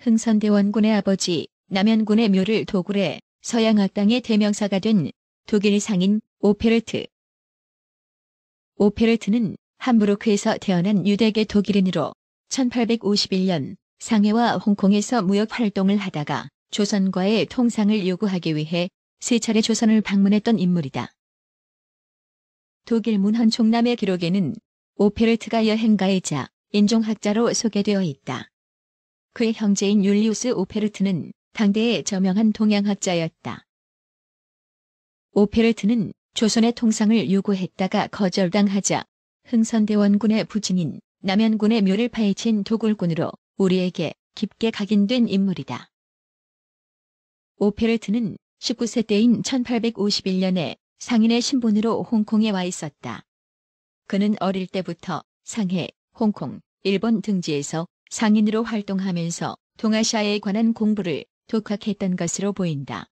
흥선대원군의 아버지 남현군의 묘를 도굴해 서양악당의 대명사가 된 독일 상인 오페르트. 오페르트는 함부르크에서 태어난 유대계 독일인으로 1851년 상해와 홍콩에서 무역 활동을 하다가 조선과의 통상을 요구하기 위해 세 차례 조선을 방문했던 인물이다. 독일 문헌 총남의 기록에는 오페르트가 여행가이자 인종학자로 소개되어 있다. 그의 형제인 율리우스 오페르트는 당대의 저명한 동양학자였다. 오페르트는 조선의 통상을 요구했다가 거절당하자 흥선대원군의 부친인 남현군의 묘를 파헤친 도굴꾼으로 우리에게 깊게 각인된 인물이다. 오페르트는 19세 때인 1851년에 상인의 신분으로 홍콩에 와 있었다. 그는 어릴 때부터 상해, 홍콩, 일본 등지에서 상인으로 활동하면서 동아시아에 관한 공부를 독학했던 것으로 보인다.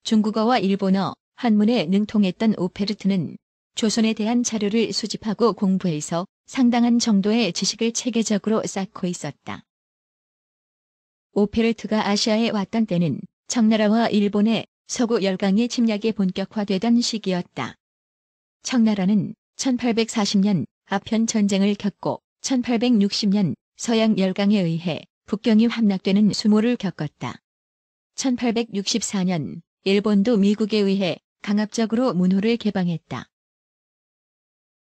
중국어와 일본어, 한문에 능통했던 오페르트는 조선에 대한 자료를 수집하고 공부해서 상당한 정도의 지식을 체계적으로 쌓고 있었다. 오페르트가 아시아에 왔던 때는 청나라와 일본의 서구 열강의 침략이 본격화되던 시기였다. 청나라는 1840년 아편 전쟁을 겪고 1860년 서양 열강에 의해 북경이 함락되는 수모를 겪었다. 1864년 일본도 미국에 의해 강압적으로 문호를 개방했다.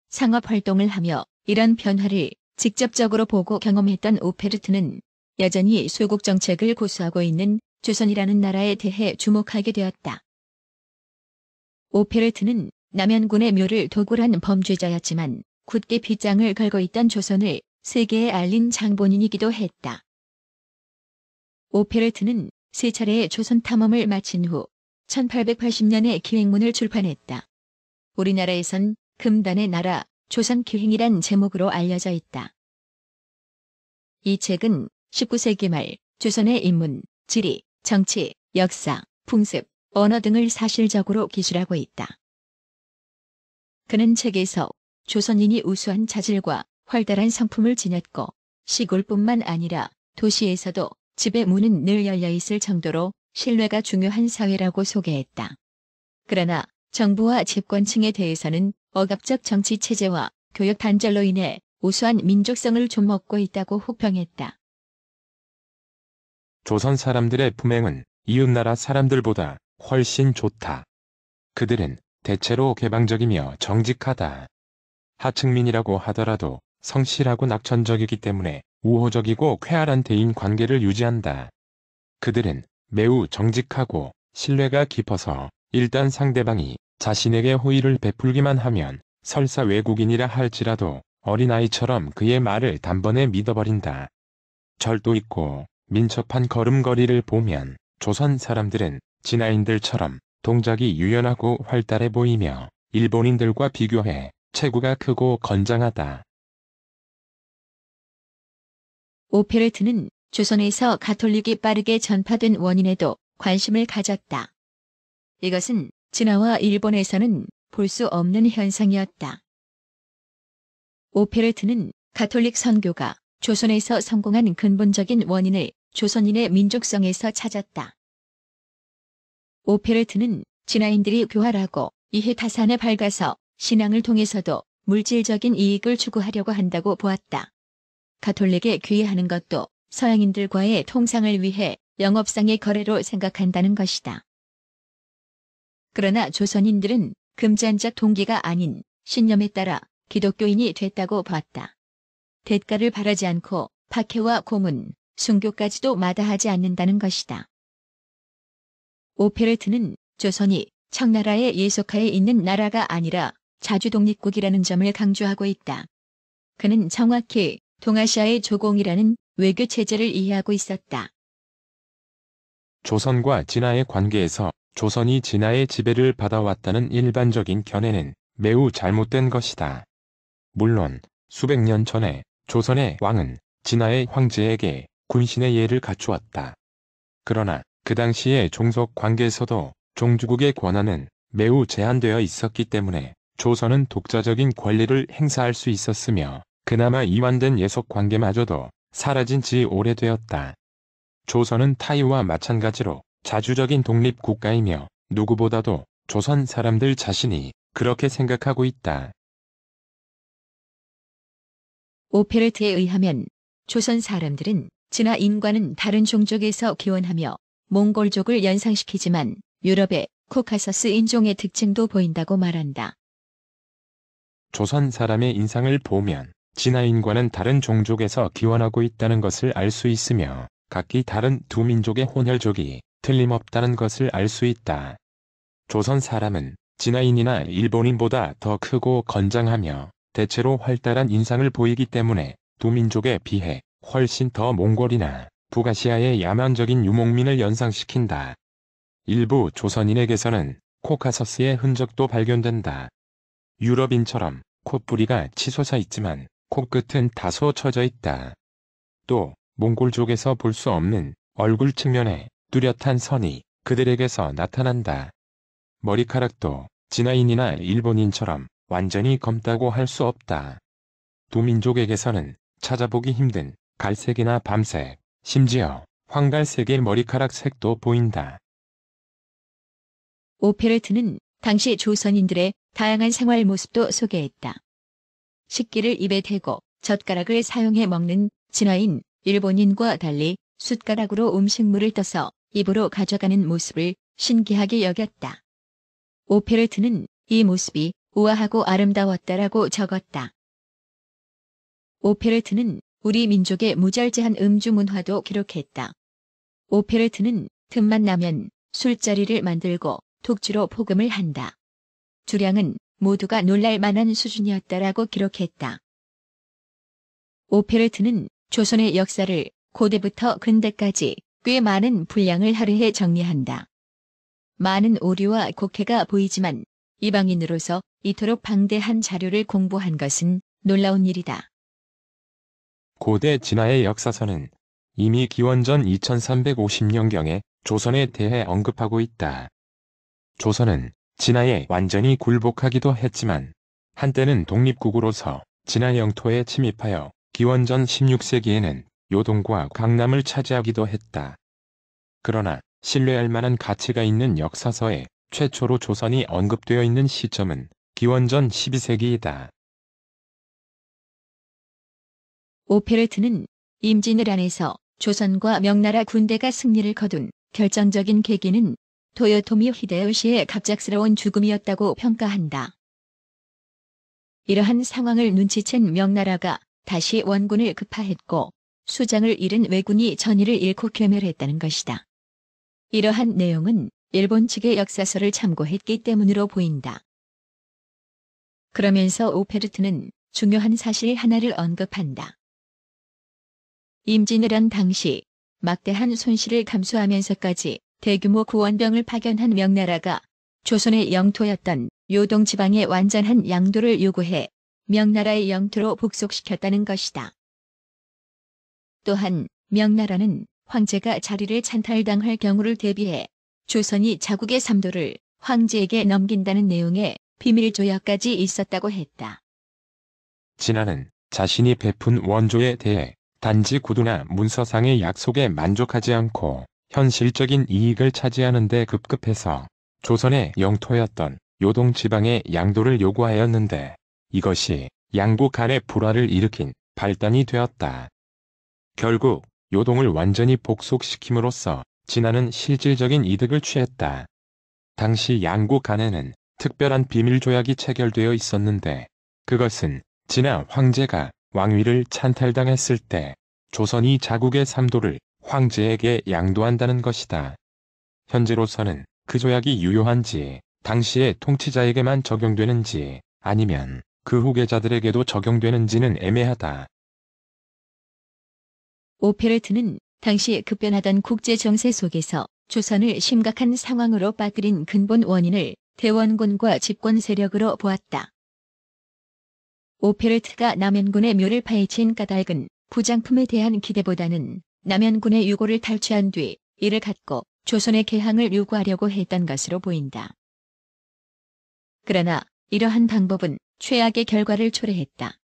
상업활동을 하며 이런 변화를 직접적으로 보고 경험했던 오페르트는 여전히 수국 정책을 고수하고 있는 조선이라는 나라에 대해 주목하게 되었다. 오페르트는 남현군의 묘를 도굴한 범죄자였지만 굳게 빗장을 걸고 있던 조선을 세계에 알린 장본인이기도 했다. 오페르트는 세 차례의 조선 탐험을 마친 후 1880년에 기획문을 출판했다. 우리나라에선 금단의 나라, 조선기행이란 제목으로 알려져 있다. 이 책은 19세기 말 조선의 인문, 지리, 정치, 역사, 풍습, 언어 등을 사실적으로 기술하고 있다. 그는 책에서 조선인이 우수한 자질과 활달한 성품을 지녔고 시골뿐만 아니라 도시에서도 집의 문은 늘 열려있을 정도로 신뢰가 중요한 사회라고 소개했다. 그러나 정부와 집권층에 대해서는 억압적 정치 체제와 교육 단절로 인해 우수한 민족성을 좀먹고 있다고 혹평했다. 조선 사람들의 품행은 이웃나라 사람들보다 훨씬 좋다. 그들은 대체로 개방적이며 정직하다. 하층민이라고 하더라도 성실하고 낙천적이기 때문에 우호적이고 쾌활한 대인 관계를 유지한다. 그들은 매우 정직하고 신뢰가 깊어서 일단 상대방이 자신에게 호의를 베풀기만 하면 설사 외국인이라 할지라도 어린아이처럼 그의 말을 단번에 믿어버린다. 절도 있고 민첩한 걸음걸이를 보면 조선 사람들은 진화인들처럼 동작이 유연하고 활달해 보이며 일본인들과 비교해 체구가 크고 건장하다. 오페르트는 조선에서 가톨릭이 빠르게 전파된 원인에도 관심을 가졌다. 이것은 진화와 일본에서는 볼 수 없는 현상이었다. 오페르트는 가톨릭 선교가 조선에서 성공한 근본적인 원인을 조선인의 민족성에서 찾았다. 오페르트는 진화인들이 교활하고 이해타산에 밝아서 신앙을 통해서도 물질적인 이익을 추구하려고 한다고 보았다. 가톨릭에 귀의하는 것도 서양인들과의 통상을 위해 영업상의 거래로 생각한다는 것이다. 그러나 조선인들은 금전적 동기가 아닌 신념에 따라 기독교인이 됐다고 봤다. 대가를 바라지 않고 박해와 고문, 순교까지도 마다하지 않는다는 것이다. 오페르트는 조선이 청나라의 예속하에 있는 나라가 아니라 자주독립국이라는 점을 강조하고 있다. 그는 정확히 동아시아의 조공이라는 외교 체제를 이해하고 있었다. 조선과 진화의 관계에서 조선이 진화의 지배를 받아왔다는 일반적인 견해는 매우 잘못된 것이다. 물론 수백 년 전에 조선의 왕은 진화의 황제에게 군신의 예를 갖추었다. 그러나 그 당시의 종속 관계에서도 종주국의 권한은 매우 제한되어 있었기 때문에 조선은 독자적인 권리를 행사할 수 있었으며 그나마 이완된 예속 관계마저도 사라진 지 오래되었다. 조선은 타이와 마찬가지로 자주적인 독립국가이며 누구보다도 조선 사람들 자신이 그렇게 생각하고 있다. 오페르트에 의하면 조선 사람들은 진화인과는 다른 종족에서 기원하며 몽골족을 연상시키지만 유럽의 코카서스 인종의 특징도 보인다고 말한다. 조선 사람의 인상을 보면 진화인과는 다른 종족에서 기원하고 있다는 것을 알 수 있으며 각기 다른 두 민족의 혼혈족이 틀림없다는 것을 알 수 있다. 조선 사람은 진화인이나 일본인보다 더 크고 건장하며 대체로 활달한 인상을 보이기 때문에 두 민족에 비해 훨씬 더 몽골이나 북아시아의 야만적인 유목민을 연상시킨다. 일부 조선인에게서는 코카서스의 흔적도 발견된다. 유럽인처럼 콧부리가 치솟아 있지만 코끝은 다소 처져 있다. 또 몽골족에서 볼 수 없는 얼굴 측면에 뚜렷한 선이 그들에게서 나타난다. 머리카락도 진화인이나 일본인처럼 완전히 검다고 할 수 없다. 두 민족에게서는 찾아보기 힘든 갈색이나 밤색, 심지어 황갈색의 머리카락 색도 보인다. 오페르트는 당시 조선인들의 다양한 생활 모습도 소개했다. 식기를 입에 대고 젓가락을 사용해 먹는 진화인, 일본인과 달리 숟가락으로 음식물을 떠서 입으로 가져가는 모습을 신기하게 여겼다. 오페르트는 이 모습이 우아하고 아름다웠다라고 적었다. 오페르트는 우리 민족의 무절제한 음주 문화도 기록했다. 오페르트는 틈만 나면 술자리를 만들고 독주로 포금을 한다. 주량은 모두가 놀랄 만한 수준이었다라고 기록했다. 오페르트는 조선의 역사를 고대부터 근대까지 꽤 많은 분량을 하루에 정리한다. 많은 오류와 곡해가 보이지만 이방인으로서 이토록 방대한 자료를 공부한 것은 놀라운 일이다. 고대 진화의 역사서는 이미 기원전 2350년경에 조선에 대해 언급하고 있다. 조선은 진화에 완전히 굴복하기도 했지만 한때는 독립국으로서 진화 영토에 침입하여 기원전 16세기에는 요동과 강남을 차지하기도 했다. 그러나 신뢰할 만한 가치가 있는 역사서에 최초로 조선이 언급되어 있는 시점은 기원전 12세기이다. 오페르트는 임진을 안에서 조선과 명나라 군대가 승리를 거둔 결정적인 계기는 도요토미 히데요시의 갑작스러운 죽음이었다고 평가한다. 이러한 상황을 눈치챈 명나라가 다시 원군을 급파했고 수장을 잃은 왜군이 전의를 잃고 괴멸했다는 것이다. 이러한 내용은 일본 측의 역사서를 참고했기 때문으로 보인다. 그러면서 오페르트는 중요한 사실 하나를 언급한다. 임진왜란 당시 막대한 손실을 감수하면서까지 대규모 구원병을 파견한 명나라가 조선의 영토였던 요동 지방의 완전한 양도를 요구해 명나라의 영토로 복속시켰다는 것이다. 또한 명나라는 황제가 자리를 찬탈당할 경우를 대비해 조선이 자국의 삼도를 황제에게 넘긴다는 내용의 비밀 조약까지 있었다고 했다. 진화는 자신이 베푼 원조에 대해 단지 구두나 문서상의 약속에 만족하지 않고 현실적인 이익을 차지하는 데 급급해서 조선의 영토였던 요동 지방의 양도를 요구하였는데 이것이 양국 간의 불화를 일으킨 발단이 되었다. 결국 요동을 완전히 복속시킴으로써 진화는 실질적인 이득을 취했다. 당시 양국 간에는 특별한 비밀 조약이 체결되어 있었는데 그것은 진화 황제가 왕위를 찬탈당했을 때 조선이 자국의 삼도를 황제에게 양도한다는 것이다. 현재로서는 그 조약이 유효한지 당시의 통치자에게만 적용되는지 아니면 그 후계자들에게도 적용되는지는 애매하다. 오페르트는 당시 급변하던 국제 정세 속에서 조선을 심각한 상황으로 빠뜨린 근본 원인을 대원군과 집권 세력으로 보았다. 오페르트가 남연군의 묘를 파헤친 까닭은 부장품에 대한 기대보다는 남연군의 유고를 탈취한 뒤 이를 갖고 조선의 개항을 요구하려고 했던 것으로 보인다. 그러나 이러한 방법은 최악의 결과를 초래했다.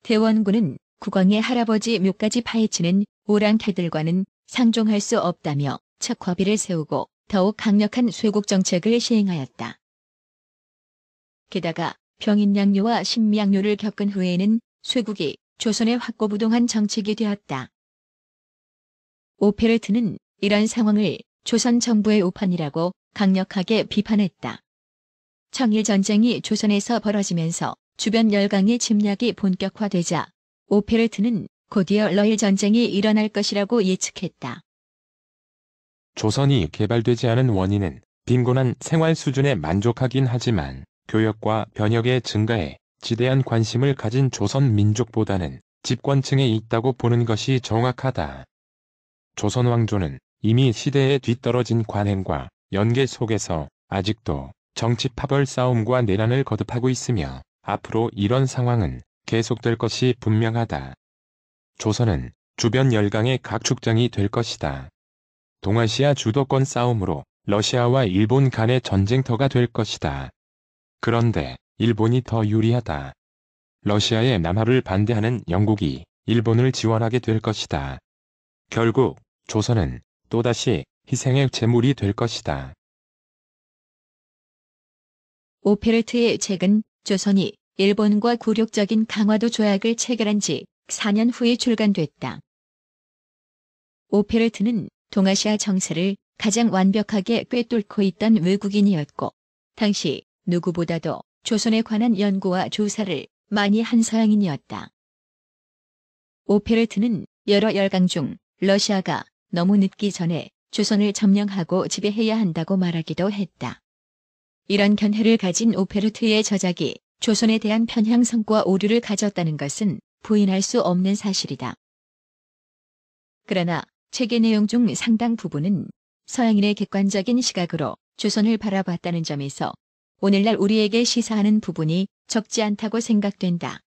대원군은 국왕의 할아버지 묘까지 파헤치는 오랑캐들과는 상종할 수 없다며 척화비를 세우고 더욱 강력한 쇄국 정책을 시행하였다. 게다가 병인양요와 신미양요를 겪은 후에는 쇄국이 조선의 확고부동한 정책이 되었다. 오페르트는 이런 상황을 조선 정부의 오판이라고 강력하게 비판했다. 청일전쟁이 조선에서 벌어지면서 주변 열강의 침략이 본격화되자 오페르트는 곧이어 러일 전쟁이 일어날 것이라고 예측했다. 조선이 개발되지 않은 원인은 빈곤한 생활 수준에 만족하긴 하지만 교역과 변역의 증가에 지대한 관심을 가진 조선 민족보다는 집권층에 있다고 보는 것이 정확하다. 조선 왕조는 이미 시대에 뒤떨어진 관행과 연계 속에서 아직도 정치 파벌 싸움과 내란을 거듭하고 있으며 앞으로 이런 상황은 계속될 것이 분명하다. 조선은 주변 열강의 각축장이 될 것이다. 동아시아 주도권 싸움으로 러시아와 일본 간의 전쟁터가 될 것이다. 그런데 일본이 더 유리하다. 러시아의 남하를 반대하는 영국이 일본을 지원하게 될 것이다. 결국 조선은 또다시 희생의 제물이 될 것이다. 오페르트의 책은 조선이 일본과 굴욕적인 강화도 조약을 체결한 지 4년 후에 출간됐다. 오페르트는 동아시아 정세를 가장 완벽하게 꿰뚫고 있던 외국인이었고 당시 누구보다도 조선에 관한 연구와 조사를 많이 한 서양인이었다. 오페르트는 여러 열강 중 러시아가 너무 늦기 전에 조선을 점령하고 지배해야 한다고 말하기도 했다. 이런 견해를 가진 오페르트의 저작이 조선에 대한 편향성과 오류를 가졌다는 것은 부인할 수 없는 사실이다. 그러나 책의 내용 중 상당 부분은 서양인의 객관적인 시각으로 조선을 바라봤다는 점에서 오늘날 우리에게 시사하는 부분이 적지 않다고 생각된다.